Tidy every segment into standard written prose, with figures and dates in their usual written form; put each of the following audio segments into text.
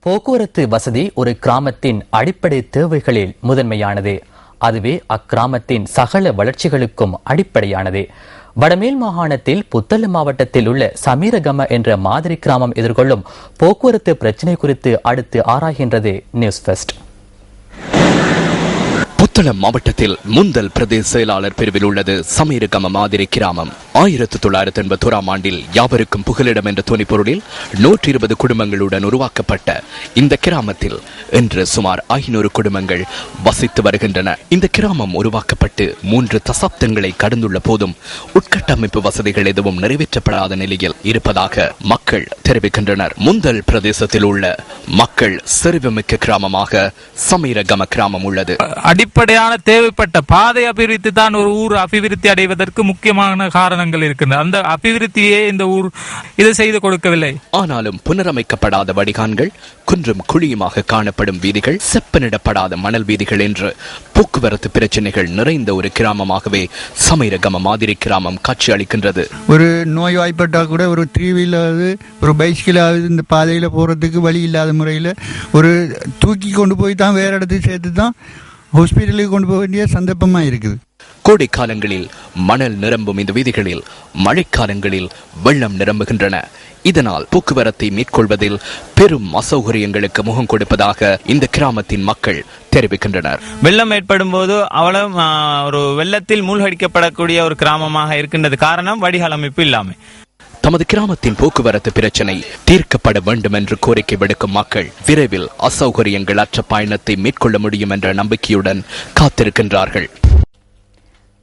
போக்குவரத்து வசதி ஒரு கிராமத்தின் அடிப்படை தேவைகளில் முதன்மையானது. அதுவே அக்கிராமத்தின் சகல வளர்ச்சிகளுக்கும் அடிப்படையானது. வடமேல் மாகாணத்தில் புத்தளம் மாவட்டத்தில் உள்ள சமீரகம என்ற மாதிரி கிராமம் எதிர்கொள்ளும் போக்குவரத்து பிரச்சினை குறித்து அடுத்து ஆராய்கின்றது நியூஸ் ஃபர்ஸ்ட். புத்தளம் மாவட்டத்தில் முந்தல் பிரதேச செயலாளர் பிரிவில் உள்ளது சமீரகம மாதிரி கிராமம். 1981 ஆண்டில் யாவருக்கும் புகலிடம் என்ற துணைப்பொருளில் 120 குடும்பங்களுடன் உருவாக்கப்பட்ட இந்த கிராமத்தில் இன்று சுமார் 500 குடும்பங்கள் வசித்து வருகின்றன. இந்த கிராமம் உருவாக்கப்பட்டு 3 தசாப்தங்களை கடந்துள்ள போதும் உட்கட்டமைப்பு வசதிகள் எதுவும் நிறைவேற்றப்படாத நிலையில் இருப்பதாக மக்கள் தெரிவிக்கின்றனர். முந்தல் பிரதேசத்தில் உள்ள மக்கள் செறிவுமிக்க கிராமமாக சமீரகம கிராமம் உள்ளது. அடிப்படையான தேவைப்பட்ட பாதை அபிவிருத்தி தான் ஒரு ஊர் அபிவிருத்தி அடைவதற்கு முக்கியமான காரணங்கள் இருக்கின்றன. அந்த அபிவிருத்தியே இந்த ஊர் இதை செய்து கொடுக்கவில்லை. ஆனாலும் புனரமைக்கப்படாத வடிகான்கள், குன்றும் குழியுமாக காணப்படும் வீதிகள், செப்பனிடப்படாத மணல் வீதிகள் என்று போக்குவரத்து பிரச்சனைகள் நிறைந்த ஒரு கிராமமாகவே சமீரகம மாதிரி கிராமம் காட்சி அளிக்கின்றது. ஒரு நோய் வாய்ப்பட்டா கூட ஒரு 3 வீலராவது ஒரு பைஸ்கிலாவது இந்த பாதையில போறதுக்கு வழி இல்லாத முறையில் ஒரு தூக்கி கொண்டு போய் தான் வேற இடத்துக்கு சேர்த்து தான் ஹாஸ்பிட்டலுக்கு கொண்டு போக வேண்டிய சந்தர்ப்பமா இருக்குது. கோடை காலங்களில் மணல் நிரம்பும் இந்த வீதிகளில் மழைக்காலங்களில் வெள்ளம் நிரம்புகின்றன. இதனால் போக்குவரத்தை மேற்கொள்வதில் பெரும் அசௌகரியங்களுக்கு முகம் கொடுப்பதாக இந்த கிராமத்தின் மக்கள் தெரிவிக்கின்றனர். வெள்ளம் ஏற்படும் போது அவ்வளவு ஒரு வெள்ளத்தில் மூழ்கடிக்கப்படக்கூடிய ஒரு கிராமமாக இருக்கின்றது. காரணம் வடிகால் அமைப்பு இல்லாமை. தமது கிராமத்தின் போக்குவரத்து பிரச்சனை தீர்க்கப்பட வேண்டும் என்று கோரிக்கை விடுக்கும் மக்கள் விரைவில் அசௌகரியங்கள் அற்ற பயணத்தை மேற்கொள்ள முடியும் என்ற நம்பிக்கையுடன் காத்திருக்கின்றார்கள்.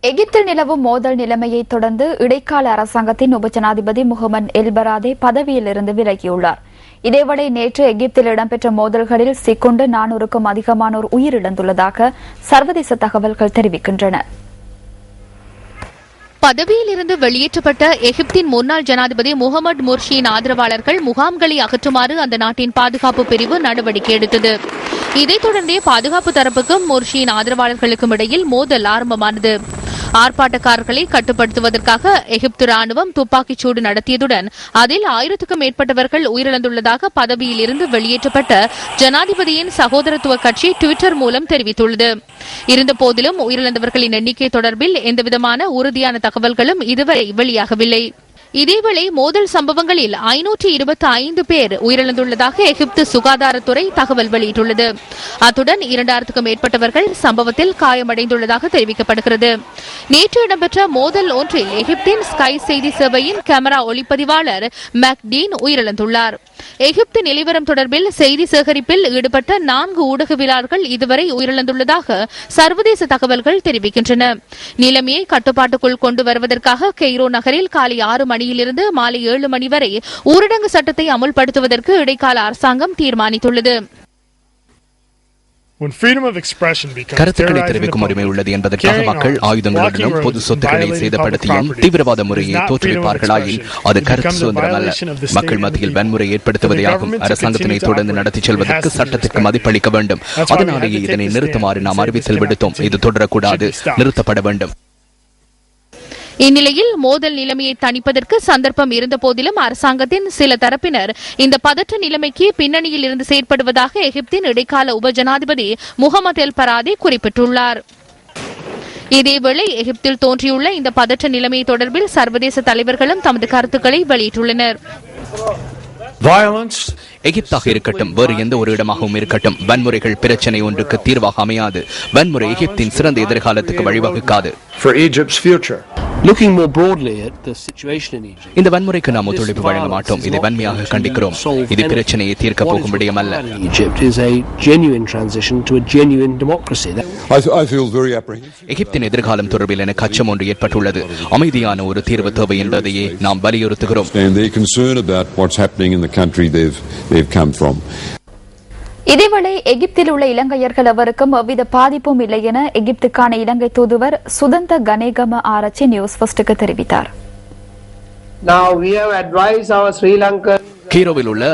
எகிப்தில் நிலவும் மோதல் நிலைமையை தொடர்ந்து இடைக்கால அரசாங்கத்தின் உபஜனாதிபதி முகமது எல் பராதே பதவியில் இருந்து விலகியுள்ளார். இதேவேளை நேற்று எகிப்தில் இடம்பெற்ற மோதல்களில் சிக்கொண்டு 400க்கும் அதிகமானோர் உயிரிழந்துள்ளதாக சர்வதேச தகவல்கள் தெரிவிக்கின்றன. பதவியில் இருந்து வெளியேற்றப்பட்ட எகிப்தின் முன்னாள் ஜனாதிபதி முகமது முர்சியின் ஆதரவாளர்கள் முகாம்களை அகற்றுமாறு அந்த நாட்டின் பாதுகாப்பு பிரிவு நடவடிக்கை எடுத்தது. இதைத் தொடர்ந்தே பாதுகாப்பு தரப்புக்கும் முர்சியின் ஆதரவாளர்களுக்கும் இடையில் மோதல் ஆரம்பமானது. ஆர்ப்பாட்டக்காரர்களை கட்டுப்படுத்துவதற்காக எகிப்து ராணுவம் துப்பாக்கிச் சூடு நடத்தியதுடன் அதில் 1000க்கும் மேற்பட்டவர்கள் உயிரிழந்துள்ளதாக பதவியில் இருந்து வெளியேற்றப்பட்ட ஜனாதிபதியின் சகோதரத்துவ கட்சி ட்விட்டர் மூலம் தெரிவித்துள்ளது. இருந்தபோதிலும் உயிரிழந்தவர்களின் எண்ணிக்கை தொடர்பில் எந்தவிதமான உறுதியான தகவல்களும் இதுவரை வெளியாகவில்லை. இதேவேளை மோதல் சம்பவங்களில் 525 பேர் உயிரிழந்துள்ளதாக எகிப்து சுகாதாரத்துறை தகவல் வெளியிட்டுள்ளது. அத்துடன் 2000க்கும் மேற்பட்டவர்கள் சம்பவத்தில் காயமடைந்துள்ளதாக தெரிவிக்கப்படுகிறது. நேற்று இடம்பெற்ற மோதல் ஒன்றில் எகிப்தின் ஸ்கை செய்தி சேவையின் கேமரா ஒளிப்பதிவாளர் மேக்டீன் உயிரிழந்துள்ளார். எகிப்து நிலவரம் தொடர்பில் செய்தி சேகரிப்பில் ஈடுபட்ட 4 ஊடகவியலாளர்கள் இதுவரை உயிரிழந்துள்ளதாக சர்வதேச தகவல்கள் தெரிவிக்கின்றன. நிலைமையை கட்டுப்பாட்டுக்குள் கொண்டு வருவதற்காக கெய்ரோ நகரில் காலை 6 மணியிலிருந்து மாலை 7 மணி வரை ஊரடங்கு சட்டத்தை அமுல்படுத்துவதற்கு இடைக்கால அரசாங்கம் தீர்மானித்துள்ளது. கருத்துக்களை தெரிவிக்கும் உரிமை உள்ளது என்பதற்காக மக்கள் ஆயுதங்களுடனும் பொது சொத்துக்களை சேதப்படுத்தியும் தீவிரவாத முறையை தோற்றுவிப்பார்களாயின் அது கருத்து சுதந்திரம் அல்ல, மக்கள் மத்தியில் வன்முறை ஏற்படுத்துவதையாகும். அரசாங்கத்தினை தொடர்ந்து நடத்தி செல்வதற்கு சட்டத்திற்கு மதிப்பளிக்க வேண்டும். அதனாலேயே இதனை நிறுத்துமாறு நாம் அறிவித்தல் விடுத்தோம். இது தொடரக்கூடாது, நிறுத்தப்பட வேண்டும். இந்நிலையில் மோதல் நிலைமையை தணிப்பதற்கு சந்தர்ப்பம் இருந்த போதிலும் அரசாங்கத்தின் சில தரப்பினர் இந்த பதற்ற நிலைமைக்கு பின்னணியில் இருந்து செயற்படுவதாக எகிப்தின் இடைக்கால உபஜனாதிபதி முகமது எல் பராதே குறிப்பிட்டுள்ளார். இதேவேளை எகிப்தில் தோன்றியுள்ள இந்த பதற்ற நிலைமை தொடர்பில் சர்வதேச தலைவர்களும் தமது கருத்துக்களை வெளியிட்டுள்ளனர். எகிப்தாக இருக்கட்டும், வேறு எந்த ஒரு இடமாகவும் இருக்கட்டும், வன்முறைகள் பிரச்சனை ஒன்றுக்கு தீர்வாக அமையாது. வன்முறை எகிப்தின் சிறந்த எதிர்காலத்துக்கு வழிவகுக்காது. இந்த வன்முறைக்கு நாம் ஒத்துழைப்பு வழங்க மாட்டோம். இதை வன்மையாக கண்டிக்கிறோம். இது பிரச்சனையை தீர்க்க போகும் விடயம் அல்ல. எகிப்தின் எதிர்காலம் தொடர்பில் எனக்கு அச்சம் ஒன்று ஏற்பட்டுள்ளது. அமைதியான ஒரு தீர்வு தேவை என்பதையே நாம் வலியுறுத்துகிறோம். இதேவேளை எகிப்தில் உள்ள இலங்கையர்கள் எவருக்கும் எவ்வித பாதிப்பும் இல்லை என எகிப்துக்கான இலங்கை தூதுவர் சுதந்த கனேகம ஆராய்ச்சி நியூஸ் ஃபர்ஸ்டுக்கு தெரிவித்தார். கெய்ரோவில் உள்ள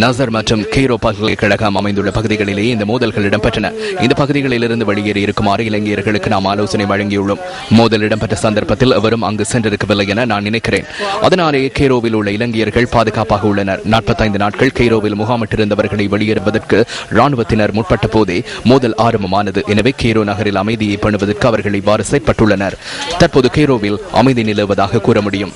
நசர் மற்றும் கெய்ரோ பல்கலைக்கழகம் அமைந்துள்ள பகுதிகளிலேயே இந்த மோதல்கள் இடம்பெற்றன. இந்த பகுதிகளிலிருந்து வெளியேறி இருக்குமாறு இலங்கையர்களுக்கு நாம் ஆலோசனை வழங்கியுள்ளோம். மோதல் இடம்பெற்ற சந்தர்ப்பத்தில் எவரும் அங்கு சென்றிருக்கவில்லை என நான் நினைக்கிறேன். அதனாலேயே கெய்ரோவில் உள்ள இலங்கையர்கள் பாதுகாப்பாக உள்ளனர். 45 நாட்கள் கெய்ரோவில் முகாமிட்டிருந்தவர்களை வெளியேறுவதற்கு ராணுவத்தினர் முற்பட்ட போதே மோதல் ஆரம்பமானது. எனவே கெய்ரோ நகரில் அமைதியை பண்ணுவதற்கு அவர்கள் இவ்வாறு செயற்பட்டுள்ளனர். தற்போது கெய்ரோவில் அமைதி நிலவுவதாக கூற முடியும்.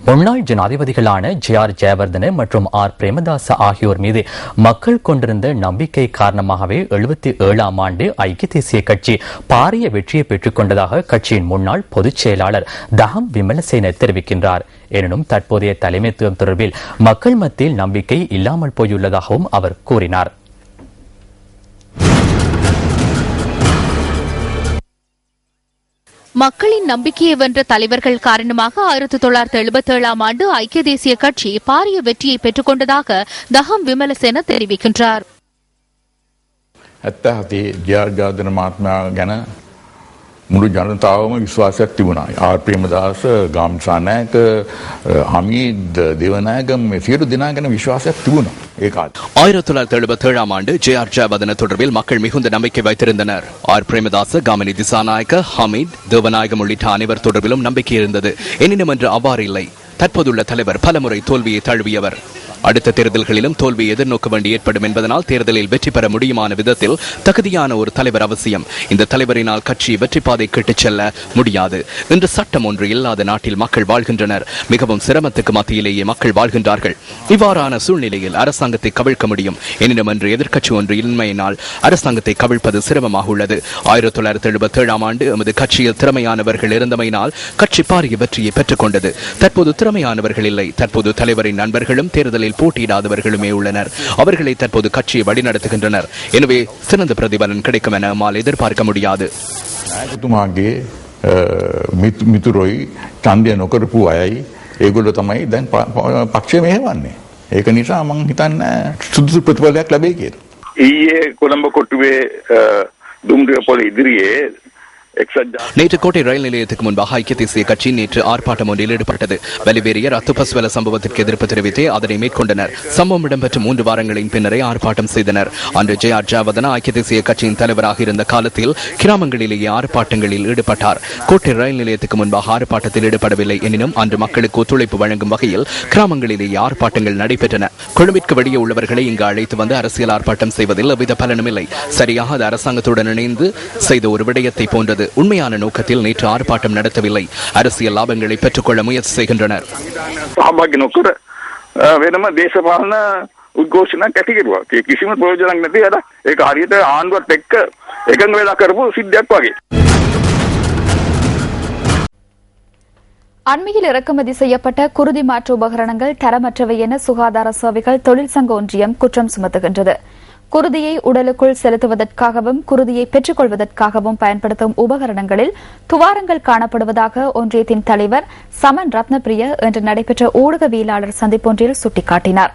முன்னாள் ஜனாதிபதிகளான ஜே.ஆர். ஜெயவர்தன மற்றும் ஆர். பிரேமதாச ஆகியோர் மீது மக்கள் கொண்டிருந்த நம்பிக்கை காரணமாகவே 77ஆம் ஆண்டு ஐக்கிய தேசிய கட்சி பாரிய வெற்றியை பெற்றுக் கொண்டதாக கட்சியின் முன்னாள் பொதுச் செயலாளர் தஹம் விமலசேன தெரிவிக்கின்றார். எனினும் தற்போதைய தலைமைத்துவம் தொடர்பில் மக்கள் மத்தியில் நம்பிக்கை இல்லாமல் போயுள்ளதாகவும் அவர் கூறினார். மக்களின் நம்பிக்கையை வென்ற தலைவர்கள் காரணமாக 1977ஆம் ஆண்டு ஐக்கிய தேசிய கட்சி பாரிய வெற்றியை பெற்றுக் கொண்டதாக தஹம் விமலசேன தெரிவிக்கின்றார். මුළු ජනතාවම විශ්වාසයක් තිබුණා. ආර් ප්‍රේමදාස, ගාම්සානායක, හමීද් දේවනායක මේ සියලු දෙනා ගැන විශ්වාසයක් තිබුණා. ඒ කාලේ 1977ஆம் ஆண்டு ஜே.ஆர். ஜெயவர்தன தொடர்பில் மக்கள் மிகுந்த நம்பிக்கை வைத்திருந்தனர். ஆர். பிரேமதாச, காமினி திசாநாயக்க, ஹமீத் தேவநாயகம் உள்ளிட்ட அனைவர் தொடர்பிலும் நம்பிக்கை இருந்தது. எனினும் என்று அவ்வாறு இல்லை. தற்போதுள்ள தலைவர் பலமுறை தோல்வியை தழுவியவர். அடுத்த தேர்தல்களிலும் தோல்வியை எதிர்நோக்க வேண்டி ஏற்படும் என்பதனால் தேர்தலில் வெற்றி பெற முடியுமான விதத்தில் தகுதியான ஒரு தலைவர் அவசியம். இந்த தலைவரினால் கட்சி வெற்றி பாதை கெட்டுச் செல்ல முடியாது. இன்று சட்டம் ஒன்று இல்லாத நாட்டில் மக்கள் வாழ்கின்றனர். மிகவும் சிரமத்துக்கு மத்தியிலேயே மக்கள் வாழ்கின்றார்கள். இவ்வாறான சூழ்நிலையில் அரசாங்கத்தை கவிழ்க்க முடியும். எனினும் என்று எதிர்க்கட்சி ஒன்று இன்மையினால் அரசாங்கத்தை கவிழ்ப்பது சிரமமாக உள்ளது. 1977ஆம் ஆண்டு எமது கட்சியில் திறமையானவர்கள் இருந்தமையினால் கட்சி பாரிய வெற்றியை பெற்றுக் கொண்டது. தற்போது திறமையானவர்கள் இல்லை. தற்போது தலைவரின் நண்பர்களும் தேர்தலில் போட்டியிடாதவர்களுமே உள்ளனர். அவர்களை தற்போது கட்சியை வழிநடத்துகின்றனர். எனவே சிறந்த பிரதிபலன் கிடைக்கும் என நம்மால் எதிர்பார்க்க முடியாது. நாயகතුමාගේ මිතුරොයි ඡන්දය නොකරපු අයයි ඒගොල්ලෝ තමයි දැන් පක්ෂය මෙහෙවන්නේ. ඒක නිසා මම හිතන්නේ සුදුසු ප්‍රතිඵලයක් ලැබෙයි කියලා. ඊයේ කොළඹ කොටුවේ දුම්රිය පොළ ඉදිරියේ நேற்று கோட்டை ரயில் நிலையத்துக்கு முன்பாக ஐக்கிய தேசிய கட்சி நேற்று ஆர்ப்பாட்டம் ஒன்றில் ஈடுபட்டது. வெளிவேறிய ரத்துபஸ்வல சம்பவத்திற்கு எதிர்ப்பு தெரிவித்தே அதனை மேற்கொண்டனர். சம்பவம் இடம்பெற்ற 3 வாரங்களின் பின்னரே ஆர்ப்பாட்டம் செய்தனர். அன்று ஜே.ஆர். ஜெயவர்தன ஐக்கிய தேசிய கட்சியின் தலைவராக இருந்த காலத்தில் கிராமங்களிலேயே ஆர்ப்பாட்டங்களில் ஈடுபட்டார். கோட்டை ரயில் நிலையத்துக்கு முன்பாக ஆர்ப்பாட்டத்தில் ஈடுபடவில்லை. எனினும் அன்று மக்களுக்கு ஒத்துழைப்பு வழங்கும் வகையில் கிராமங்களிலேயே ஆர்ப்பாட்டங்கள் நடைபெற்றன. கொழும்பிற்கு வெளியே உள்ளவர்களை இங்கு அழைத்து வந்து அரசியல் ஆர்ப்பாட்டம் செய்வதில் எவ்வித பலனும் இல்லை. சரியாக அது அரசாங்கத்துடன் இணைந்து செய்த ஒரு விடயத்தை போன்றது. உண்மையான நோக்கத்தில் நேற்று ஆர்ப்பாட்டம் நடத்தவில்லை. அரசியல் லாபங்களை பெற்றுக்கொள்ள முயற்சி செய்கின்றனர். වෙනම දේශපාලන උද්ඝෝෂණයක් ඇති කෙරුවා. ඒ කිසිම ප්‍රයෝජනයක් නැති අර ඒක හරියට ආණ්ඩුවත් එක්ක එකඟ වෙලා කරපු සිද්ධියක් වගේ. அண்மையில் இறக்குமதி செய்யப்பட்ட குருதி மாற்று உபகரணங்கள் தரமற்றவை என சுகாதார சேவைகள் தொழிற்சங்க ஒன்றியம் குற்றம் சுமத்துகின்றது. குருதியை உடலுக்குள் செலுத்துவதற்காகவும் குருதியை பெற்றுக் கொள்வதற்காகவும் பயன்படுத்தும் உபகரணங்களில் துவாரங்கள் காணப்படுவதாக ஒன்றியத்தின் தலைவர் சமன் ரத்னபிரிய இன்று நடைபெற்ற ஊடகவியலாளர் சந்திப்பொன்றில் சுட்டிக்காட்டினார்.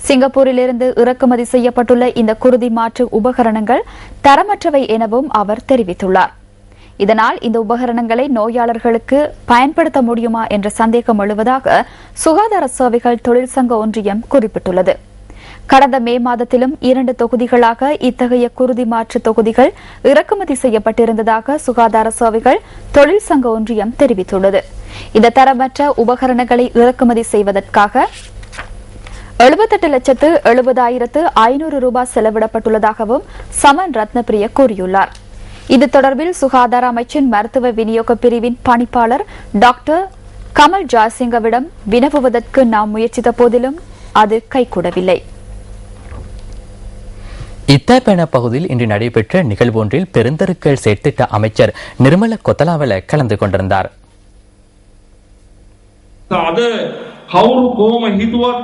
சிங்கப்பூரிலிருந்து இறக்குமதி செய்யப்பட்டுள்ள இந்த குருதி மாற்று உபகரணங்கள் தரமற்றவை எனவும் அவர் தெரிவித்துள்ளார். இதனால் இந்த உபகரணங்களை நோயாளர்களுக்கு பயன்படுத்த முடியுமா என்ற சந்தேகம் எழுவதாக சுகாதார சேவைகள் தொழிற்சங்க ஒன்றியம் குறிப்பிட்டுள்ளது. கடந்த மே மாதத்திலும் 2 தொகுதிகளாக இத்தகைய குருதி மாற்று தொகுதிகள் இறக்குமதி செய்யப்பட்டிருந்ததாக சுகாதார சேவைகள் தொழிற்சங்க ஒன்றியம் தெரிவித்துள்ளது. இந்த தரமற்ற உபகரணங்களை இறக்குமதி செய்வதற்காக 78,70,500 ரூபாய் செலவிடப்பட்டுள்ளதாகவும் சமன் ரத்னபிரிய கூறியுள்ளார். இது தொடர்பில் சுகாதார அமைச்சின் மருத்துவ விநியோக பிரிவின் பணிப்பாளர் டாக்டர் கமல் ஜாசிங்கவிடம் வினவுவதற்கு நாம் முயற்சித்த போதிலும் அது கைகூடவில்லை. இத்தாப்பேன பகுதியில் இன்று நடைபெற்ற நிகழ்வு ஒன்றில் பெருந்தருக்கள் செயற்திட்ட அமைச்சர் நிர்மல கொத்தலாவல கலந்து கொண்டிருந்தார். අද කවුරු කොහොම හිතුවත්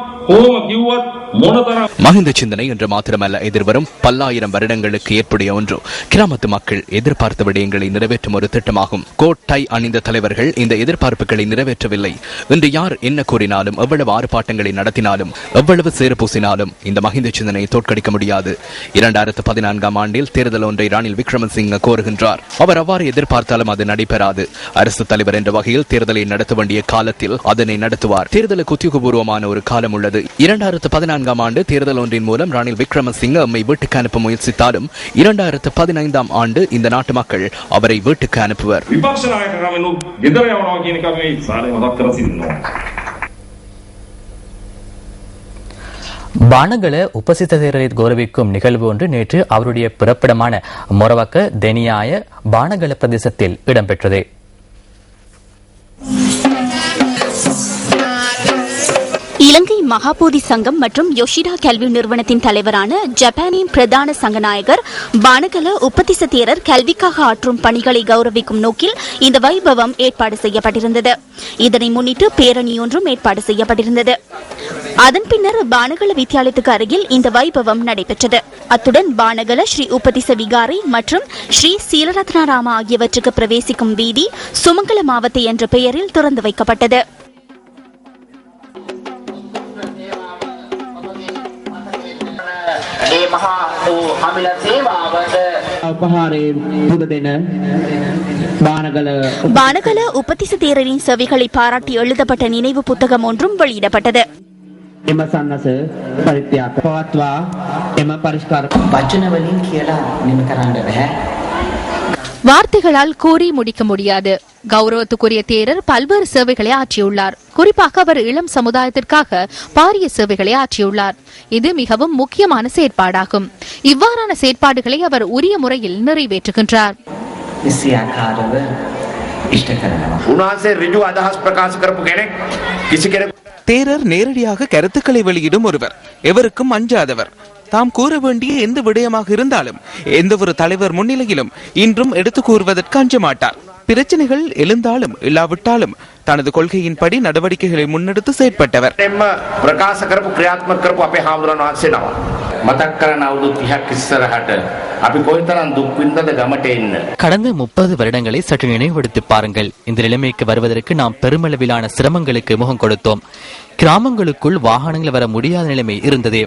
மஹிந்த சிந்தனை என்று மாத்திரமல்ல, எதிர்வரும் பல்லாயிரம் வருடங்களுக்கு ஏற்புடைய ஒன்று. கிராமத்து மக்கள் எதிர்பார்த்த விடயங்களை நிறைவேற்றும் ஒரு திட்டமாகும். கோட் டை அணிந்த தலைவர்கள் இந்த எதிர்பார்ப்புகளை நிறைவேற்றவில்லை. இன்று யார் என்ன கூறினாலும், எவ்வளவு ஆர்ப்பாட்டங்களை நடத்தினாலும், எவ்வளவு சேறு பூசினாலும் இந்த மஹிந்த சிந்தனையை தோற்கடிக்க முடியாது. 2014 ஆண்டில் தேர்தல் ஒன்றை ரணில் விக்ரமசிங்க கோருகின்றார். அவர் அவ்வாறு எதிர்பார்த்தாலும் அது நடைபெறாது. அரசு தலைவர் என்ற வகையில் தேர்தலை நடத்த வேண்டிய காலத்தில் அதனை நடத்துவார். தேர்தலுக்கு உத்தியோகபூர்வமான ஒரு காலம் உள்ளது. 2014 ஆண்டு தேர்தல் ஒன்றின் மூலம் ரணில் விக்ரமசிங்க நம்மை வீட்டுக்கு அனுப்ப முயற்சித்தாலும் 2015 ஆண்டு இந்த நாட்டு மக்கள் அவரை வீட்டுக்கு அனுப்புவர். பானகல உபசித்த தேரரை கௌரவிக்கும் நிகழ்வு ஒன்று நேற்று அவருடைய பிறப்பிடமான மொரவக்க தெனியாய பானகல பிரதேசத்தில் இடம்பெற்றது. இலங்கை மகாபோதி சங்கம் மற்றும் யோஷிடா கல்வி நிறுவனத்தின் தலைவரான ஜப்பானின் பிரதான சங்கநாயகர் பானகல உபதிச தேரர் கல்விக்காக ஆற்றும் பணிகளை கௌரவிக்கும் நோக்கில் இந்த வைபவம் ஏற்பாடு செய்யப்பட்டிருந்தது. இதனை முன்னிட்டு பேரணி ஒன்றும் ஏற்பாடு செய்யப்பட்டிருந்தது. அதன் பின்னர் பானகல வித்தியாலயத்துக்கு அருகில் இந்த வைபவம் நடைபெற்றது. அத்துடன் பானகல ஸ்ரீ உபதிச விகாரை மற்றும் ஸ்ரீ சீலரத்னாராமா ஆகியவற்றுக்கு பிரவேசிக்கும் வீதி சுமங்கல மாவத்தை என்ற பெயரில் திறந்து வைக்கப்பட்டது. பானகல உபதிச தேரரின் சேவைகளை பாராட்டி எழுதப்பட்ட நினைவு புத்தகம் ஒன்றும் வெளியிடப்பட்டது. வார்த்தைகளால் கூறி முடிக்க முடியாது. கௌரவத்துக்குரிய தேரர் பல்வேறு சேவைகளை ஆற்றியுள்ளார். குறிப்பாக அவர் இளம் சமுதாயத்திற்காக பாரிய சேவைகளை ஆற்றியுள்ளார். இது மிகவும் முக்கியமான செயற்பாடாகும். இவ்வாறான செயற்பாடுகளை அவர் உரிய முறையில் நிறைவேற்றுகின்றார். தேரர் நேரடியாக கருத்துக்களை வெளியிடும் ஒருவர், எவருக்கும் அஞ்சாதவர். தாம் கூற வேண்டிய எந்த விடயமாக இருந்தாலும் எந்த ஒரு தலைவர் முன்னிலையிலும் இன்றும் எடுத்து கூறுவதற்கு அஞ்ச மாட்டார். பிரச்சனைகள் எழுந்தாலும் இல்லாவிட்டாலும் தனது கொள்கையின்படி நடவடிக்கைகளை முன்னெடுத்து செயற்பட்டவர். கடந்த 30 வருடங்களை சற்று நினைவுபடுத்தி பாருங்கள். இந்த நிலைமைக்கு வருவதற்கு நாம் பெருமளவிலான சிரமங்களுக்கு முகம் கொடுத்தோம். கிராமங்களுக்குள் வாகனங்கள் வர முடியாத நிலைமை இருந்தது.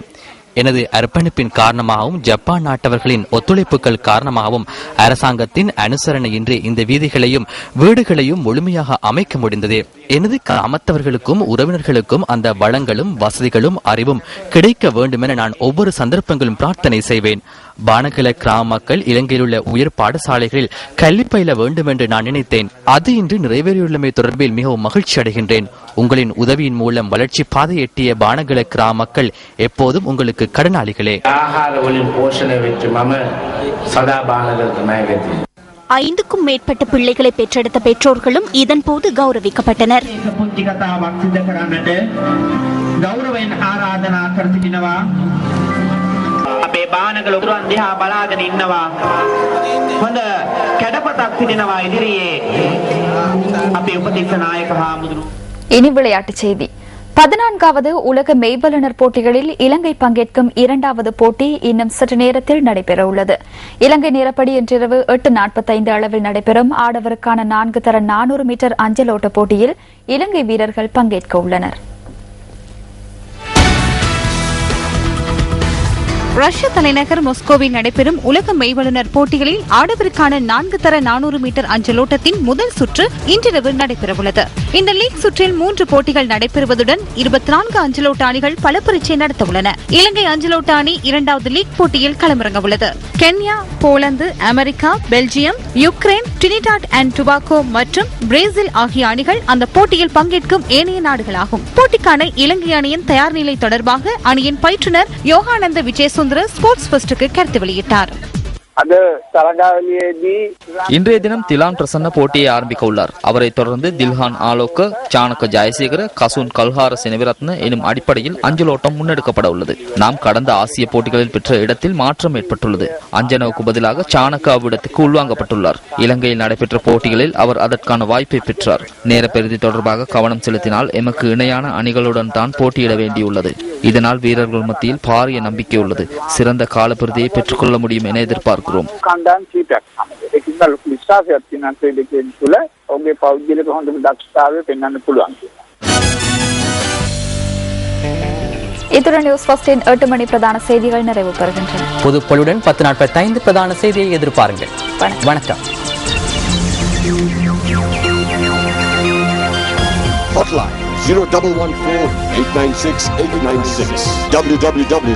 எனது அர்ப்பணிப்பின் காரணமாகவும் ஜப்பான் நாட்டவர்களின் ஒத்துழைப்புகள் காரணமாகவும் அரசாங்கத்தின் அனுசரணையின்றி இந்த வீதிகளையும் வீடுகளையும் முழுமையாக அமைக்க முடிந்தது. எனது கிராமத்தவர்களுக்கும் உறவினர்களுக்கும் அந்த வளங்களும் வசதிகளும் அறிவும் கிடைக்க வேண்டும் என நான் ஒவ்வொரு சந்தர்ப்பங்களும் பிரார்த்தனை செய்வேன். பானகல கிராம மக்கள் இலங்கையில் உள்ள உயர் பாடசாலைகளில் கல்வி பயில வேண்டும் என்று நான் நினைத்தேன். அது இன்று நிறைவேறியுள்ளமை தொடர்பில் மிகவும் மகிழ்ச்சி அடைகின்றேன். உங்களின் உதவியின் மூலம் வளர்ச்சி பாதை எட்டிய பானகல கிராம மக்கள் எப்போதும் உங்களுக்கு கடனாளிகளே. 5க்கும் மேற்பட்ட பிள்ளைகளை பெற்றெடுத்த பெற்றோர்களும் இதன் போது கௌரவிக்கப்பட்டனர். இனி விளையாட்டுச் செய்தி. 14வது உலக மெய்வல்லுநர் போட்டிகளில் இலங்கை பங்கேற்கும் 2வது போட்டி இன்னும் சற்று நேரத்தில் நடைபெற உள்ளது. இலங்கை நேரப்படி இன்றிரவு 8:45 அளவில் நடைபெறும் ஆடவருக்கான 4 தர 400 மீட்டர் அஞ்சலோட்ட போட்டியில் இலங்கை வீரர்கள் பங்கேற்க உள்ளனர். ரஷ்ய தலைநகர் மாஸ்கோவில் நடைபெறும் உலக மெய்வல்லுநர் போட்டிகளில் ஆடவருக்கான 4 தர 400 மீட்டர் அஞ்சலோட்டத்தின் முதல் சுற்று இன்றிரவு நடைபெறவுள்ளது. இந்த லீக் சுற்றில் 3 போட்டிகள் நடைபெறுவதுடன் 24 அஞ்சலோட்ட அணிகள் பல பரீட்சை நடத்த உள்ளன. இலங்கை அஞ்சலோட்ட அணி 2வது லீக் போட்டியில் களமிறங்க உள்ளது. Kenya, Poland, America, Belgium, Ukraine, Trinidad and Tobago மற்றும் பிரேசில் ஆகிய அணிகள் அந்த போட்டியில் பங்கேற்கும் ஏனைய நாடுகளாகும். போட்டிக்கான இலங்கை அணியின் தயார் நிலை தொடர்பாக அணியின் பயிற்றுநர் யோகானந்த விஜயசுந்தர ஸ்போர்ட்ஸ் ஃபர்ஸ்டுக்கு கருத்து வெளியிட்டார். අද තරගාවලියේදී இன்றைய தினம் திலான் பிரசன்ன போட்டியை ஆரம்பிக்க உள்ளார். அவரை தொடர்ந்து தில்ஹான் ஆலோக்க, சாணக்க ஜெயசேகர, கசூன் கல்ஹார செனவிரத்ன எனும் அடிப்படையில் அஞ்சலோட்டம் முன்னெடுக்கப்பட உள்ளது. நாம் கடந்த ஆசிய போட்டிகளில் பெற்ற இடத்தில் மாற்றம் ஏற்பட்டுள்ளது. அஞ்சனவுக்கு பதிலாக சாணக்க அவ்விடத்துக்கு உள்வாங்கப்பட்டுள்ளார். இலங்கையில் நடைபெற்ற போட்டிகளில் அவர் அதற்கான வாய்ப்பை பெற்றார். நேர பெறுதி தொடர்பாக கவனம் செலுத்தினால் எமக்கு இணையான அணிகளுடன் தான் போட்டியிட வேண்டியுள்ளது. இதனால் வீரர்கள் மத்தியில் பாரிய நம்பிக்கை உள்ளது. சிறந்த காலப்பிரதியை பெற்றுக்கொள்ள முடியும் என எதிர்பார்க்கிறோம். කණ්ඩායම් කීපයක් සමග ඒකින්ද ලොකු විශ්වාසයක් තියෙනවා ක්‍රීඩකයන් තුළ ඔහුගේ පෞද්ගලික හොඳම දක්ෂතාවය පෙන්වන්න පුළුවන් කියලා. இத்துடன் நியூஸ் ஃபர்ஸ்டின் 8 மணி பிரதான செய்திகள் நிறைவு பெறுகின்றன. புதுப்பொலியுடன் 10:45 பிரதான செய்தியை எதிர்பாருங்கள். வணக்கம். Hotline 0114 896 896 www